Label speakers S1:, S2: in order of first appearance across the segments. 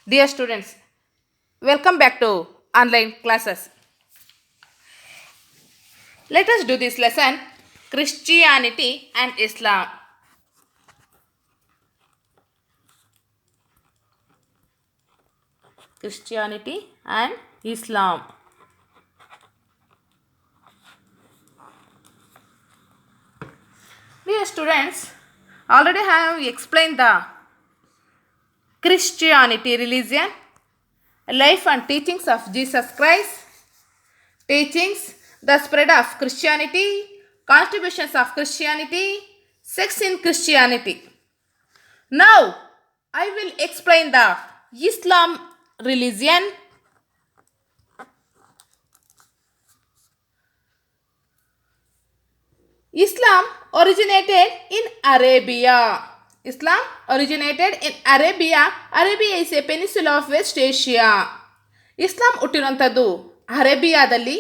S1: Dear students, welcome back to online classes. Let us do this lesson Christianity and Islam. Christianity and Islam. Dear students, already have explained the Christianity religion, life and teachings of Jesus Christ, teachings, the spread of Christianity, contributions of Christianity, sex in Christianity. Now, I will explain the Islam religion. Islam originated in Arabia. Islam originated in Arabia. Arabia is a peninsula of West Asia. Islam ಹುಟ್ಟಿರುವಂಥದ್ದು ಅರೇಬಿಯಾದಲ್ಲಿ.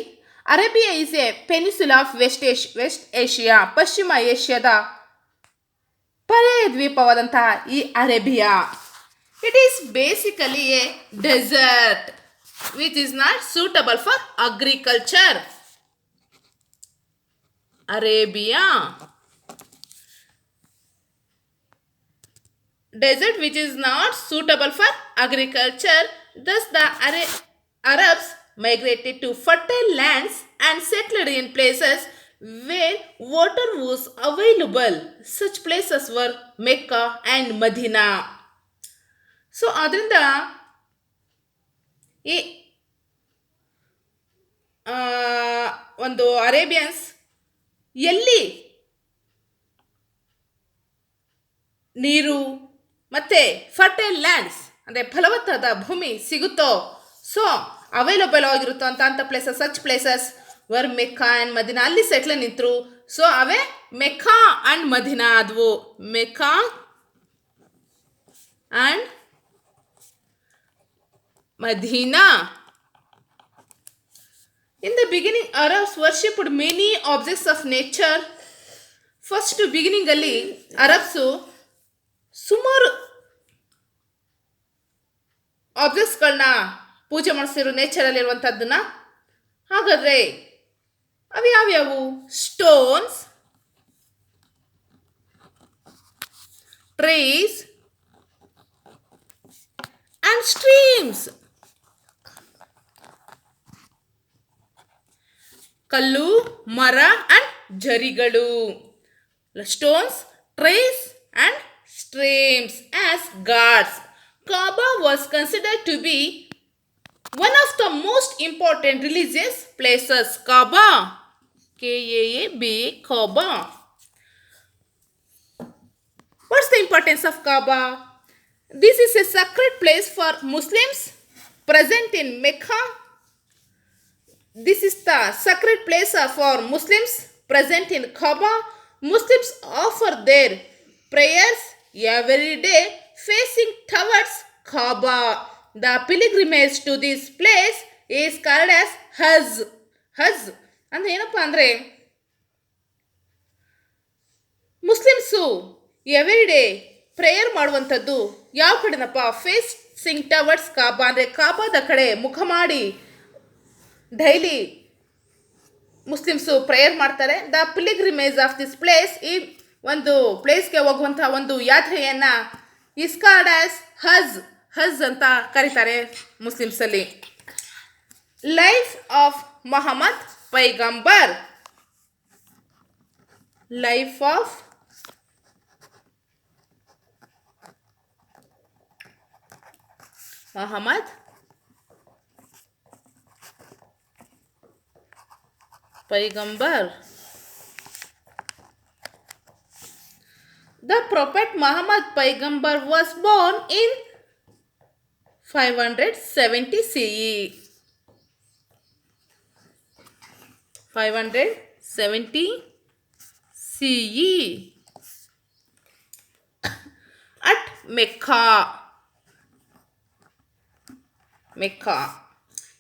S1: Arabia is a peninsula of west Asia, ಪಶ್ಚಿಮ ಏಷ್ಯಾದ ಪರ್ಯಾಯ ದ್ವೀಪವಾದಂತಹ ಈ Arabia. It is basically a desert which is not suitable for agriculture. Arabia, desert which is not suitable for agriculture. Thus the Arabs migrated to fertile lands and settled in places where water was available. Such places were Mecca and Medina. So ಅದರಿಂದ ಈ ಒಂದು ಅರೇಬಿಯನ್ಸ್ ಎಲ್ಲಿ ನೀರು ಮತ್ತು fertile lands ಅಂದರೆ ಫಲವತ್ತಾದ ಭೂಮಿ ಸಿಗುತ್ತೋ, ಸೊ ಅವೈಲಬಲ್ ಆಗಿರುತ್ತೋ ಅಂತ places, such places were Mecca and Medina, ಅಲ್ಲಿ ಸೆಟ್ಲ್ ನಿಂತರು. ಸೊ ಅವೇ ಮೆಕ್ಕಾ ಆ್ಯಂಡ್ ಮದಿನಾ ಆದವು. Mecca and Medina. In the beginning, Arabs worshipped many objects of nature. First ಬಿಗಿನಿಂಗಲ್ಲಿ ಅರಬ್ಸು ಸುಮಾರು ಆಬ್ಜೆಕ್ಟ್ಸ್ಗಳನ್ನ ಪೂಜೆ ಮಾಡಿಸಿದ್ರು, ನೇಚರಲ್ಲಿರುವಂಥದ್ದನ್ನ. ಹಾಗಾದರೆ ಅವು ಯಾವ್ಯಾವು? Stones, trees and streams. ಕಲ್ಲು, ಮರ ಆ್ಯಂಡ್ ಜರಿಗಳು. Stones, trees and streams as gods. Kaaba was considered to be one of the most important religious places. Kaaba, K-A-A-B-A, Kaaba. What's the importance of Kaaba? This is a sacred place for Muslims present in Mecca. This is the sacred place for Muslims present in Kaaba. Muslims offer their prayers every day facing towards Kaaba. The pilgrimage to this place is called as Hajj. Hajj ಅಂದ್ರೆ ಏನಪ್ಪ ಅಂದರೆ, Muslims every day prayer ಮಾಡುವಂಥದ್ದು ಯಾವ ಕಡೆನಪ್ಪ? Facing towards ಕಾಬಾ, ಅಂದರೆ ಕಾಬಾದ ಕಡೆ ಮುಖ ಮಾಡಿ daily Muslims prayer ಮಾಡ್ತಾರೆ. The pilgrimage of this place, ಈ ಒಂದು ಪ್ಲೇಸ್ಗೆ ಹೋಗುವಂತಹ ಒಂದು ಯಾತ್ರೆಯನ್ನು is called as Hajj. Hajj ಅಂತ ಕರೀತಾರೆ ಮುಸ್ಲಿಮ್ಸಲ್ಲಿ. Life of Muhammad Paigambar. Life of Muhammad Paigambar. The Prophet Muhammad Paigambar was born in 570 CE. 570 CE at Mecca. Mecca.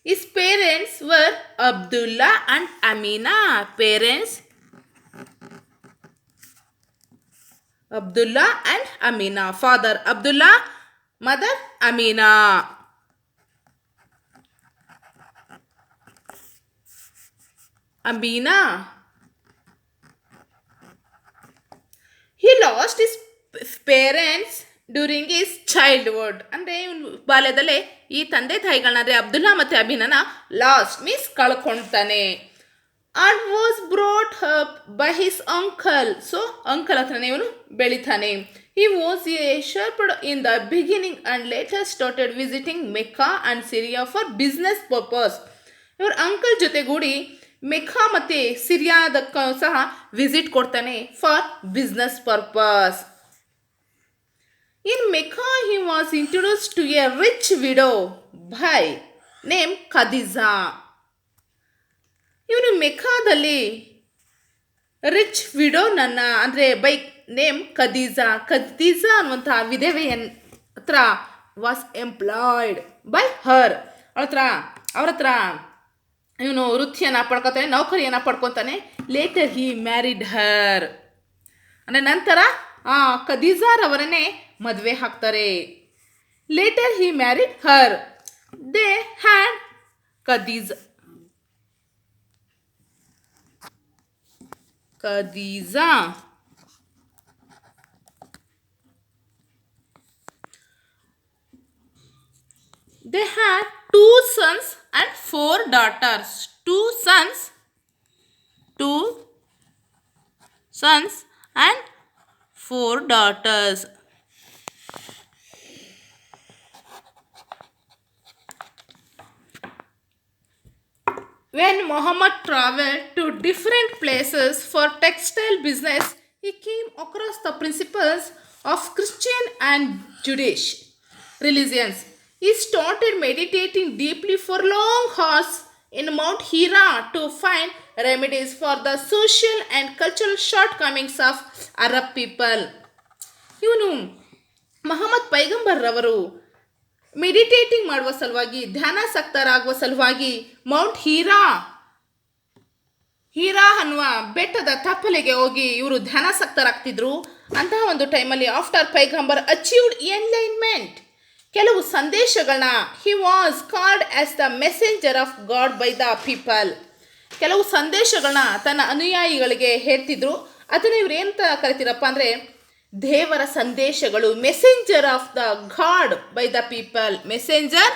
S1: His parents were Abdullah and Amina. Parents Abdullah and Amina. Father Abdullah, Mother Amina. Amina. He lost his parents during his childhood. ಅಂದರೆ ಇವನು ಬಾಲ್ಯದಲ್ಲೇ ಈ ತಂದೆ ತಾಯಿಗಳನ್ನ ಅಂದರೆ Abdullah ಮತ್ತು ಅಬಿನನ lost means ಕಳ್ಕೊಳ್ತಾನೆ. And was brought up by his uncle. So uncle ಹತ್ರನೇ ಇವನು ಬೆಳಿತಾನೆ. He was a shepherd in the beginning and later started visiting Mecca and Syria for business purpose. ಇವ್ರ ಅಂಕಲ್ ಜೊತೆಗೂಡಿ ಮೆಕ್ಕಾ ಮತ್ತು ಸಿರಿಯಾದಕ್ಕೂ ಸಹ ವಿಸಿಟ್ ಕೊಡ್ತಾನೆ for business purpose. In Mecca, he was introduced to a rich widow by name Khadija. ಇವನು ಮೆಕ್ಕಾದಲ್ಲಿ rich widow ಅಂದರೆ by name Khadija ಅನ್ನುವಂಥ ವಿಧವೆಯ ಹತ್ರ ವಾಸ್ ಎಂಪ್ಲಾಯ್ಡ್ ಬೈ ಹರ್. ಅವ್ರ ಹತ್ರ ಇವನು ವೃತ್ತಿಯನ್ನು ಪಡ್ಕೊತಾನೆ, ನೌಕರಿಯನ್ನು ಪಡ್ಕೊತಾನೆ. ಲೇಟರ್ ಹಿ ಮ್ಯಾರಿಡ್ ಹರ್. ಅಂದರೆ ನಂತರ ಖದೀಜಾರವರನ್ನೇ ಮದುವೆ ಹಾಕ್ತಾರೆ. Later he married her. They had Khadija. They had 2 sons and 4 daughters. 2 sons and 4 daughters. When Muhammad traveled to different places for textile business, he came across the principles of Christian and Jewish religions. He started meditating deeply for long hours in Mount Hira to find remedies for the social and cultural shortcomings of Arab people. ಇವನು ಮಹಮ್ಮದ್ ಪೈಗಂಬರ್ ರವರು meditating ಮಾಡುವ ಸಲುವಾಗಿ, ಧ್ಯಾನಾಸಕ್ತರಾಗುವ ಸಲುವಾಗಿ Mount Heera ಅನ್ನುವ ಬೆಟ್ಟದ ತಪ್ಪಲೆಗೆ ಹೋಗಿ ಇವರು ಧ್ಯಾನಾಸಕ್ತರಾಗ್ತಿದ್ರು. ಅಂತಹ ಒಂದು ಟೈಮಲ್ಲಿ ಆಫ್ಟರ್ ಪೈಗಂಬರ್ ಅಚೀವ್ಡ್ ಎನ್ಲೈನ್ಮೆಂಟ್, ಕೆಲವು ಸಂದೇಶಗಳನ್ನ he was called as the messenger of God by the people. ಕೆಲವು ಸಂದೇಶಗಳನ್ನ ತನ್ನ ಅನುಯಾಯಿಗಳಿಗೆ ಹೇಳ್ತಿದ್ರು. ಅದನ್ನು ಇವ್ರು ಏನಂತ ಕರಿತೀರಪ್ಪ ಅಂದರೆ ದೇವರ ಸಂದೇಶಗಳು. Messenger of the God by the people. Messenger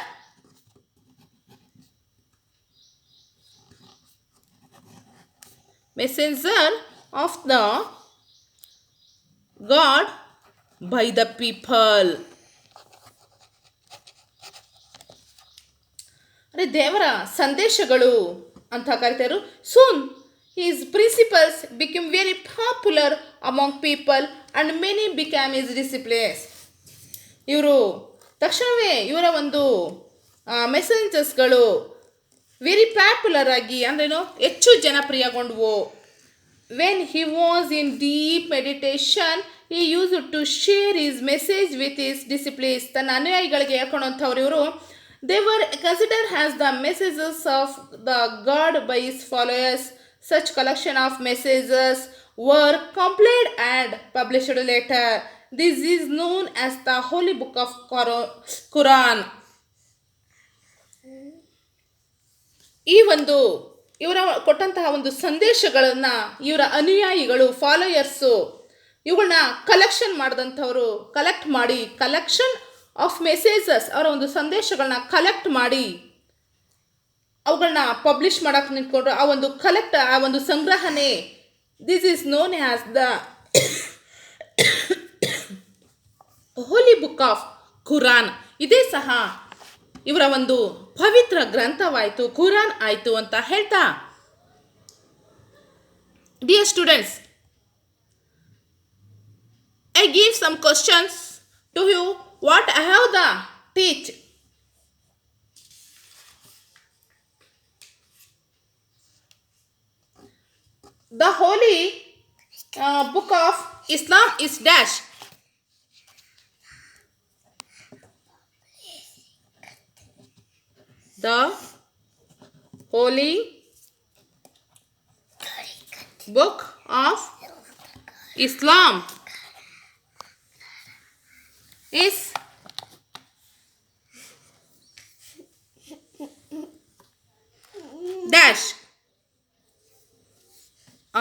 S1: of the God by the people. ಅಂದರೆ ದೇವರ ಸಂದೇಶಗಳು ಅಂತ ಕರಿತಾರು. Soon his principles became very popular among people and many became his disciples. ತಕ್ಷಣವೇ ಇವರ ಒಂದು ಮೆಸೆಂಜರ್ಸ್ಗಳು ವೆರಿ ಪಾಪ್ಯುಲರ್ ಆಗಿ ಅಂದ್ರೇನು ಹೆಚ್ಚು ಜನಪ್ರಿಯಗೊಂಡವು. When he was in deep meditation he used to share his message with his disciples. ತನ್ನ ಅನುಯಾಯಿಗಳಿಗೆ ಹೇಳ್ಕೊಂಡಂಥವ್ರು ಇವರು. They were considered as the messages of the God by his followers. Such collection of messages were compiled and published later. This is known as the Holy Book of Quran. ಈ ಒಂದು ಇವರ ಕೊಟ್ಟಂತಹ ಒಂದು ಸಂದೇಶಗಳನ್ನು ಇವರ ಅನುಯಾಯಿಗಳು, ಫಾಲೋಯರ್ಸು ಇವುಗಳನ್ನ collection of messages, ಅವರ ಒಂದು ಸಂದೇಶಗಳನ್ನ ಕಲೆಕ್ಟ್ ಮಾಡಿ ಅವುಗಳನ್ನ ಪಬ್ಲಿಷ್ ಮಾಡಕ್ಕೆ ನಿಂತ್ಕೊಂಡ್ರು. ಆ ಒಂದು ಸಂಗ್ರಹಣೆ this is known as the holy book of Quran. ಇದೇ ಸಹ ಇವರ ಒಂದು ಪವಿತ್ರ ಗ್ರಂಥವಾಯಿತು, ಕುರಾನ್ ಆಯಿತು ಅಂತ ಹೇಳ್ತಾ, dear students, I give some questions to you what I have to teach. The holy book of Islam is dash. The holy book of Islam is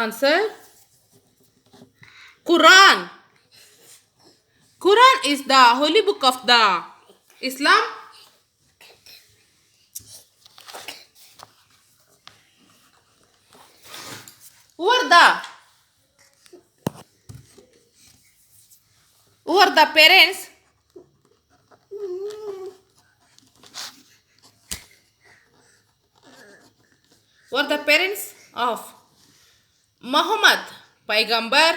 S1: Answer. Quran. Quran is the holy book of the Islam. Who are the parents? Who are the parents of Muhammad Paigambar?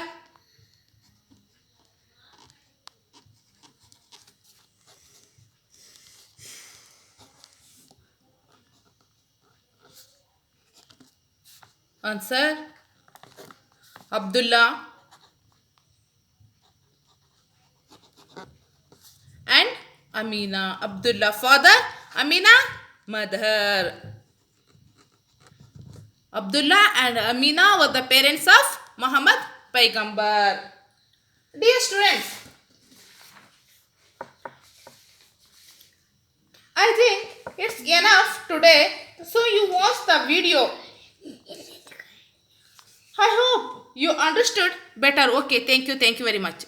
S1: Answer. Abdullah and Amina. Abdullah father, Amina mother. Abdullah and Amina were the parents of Muhammad Paigambar. Dear students, I think it's enough today. So you watch the video. I hope you understood better. Okay, thank you very much.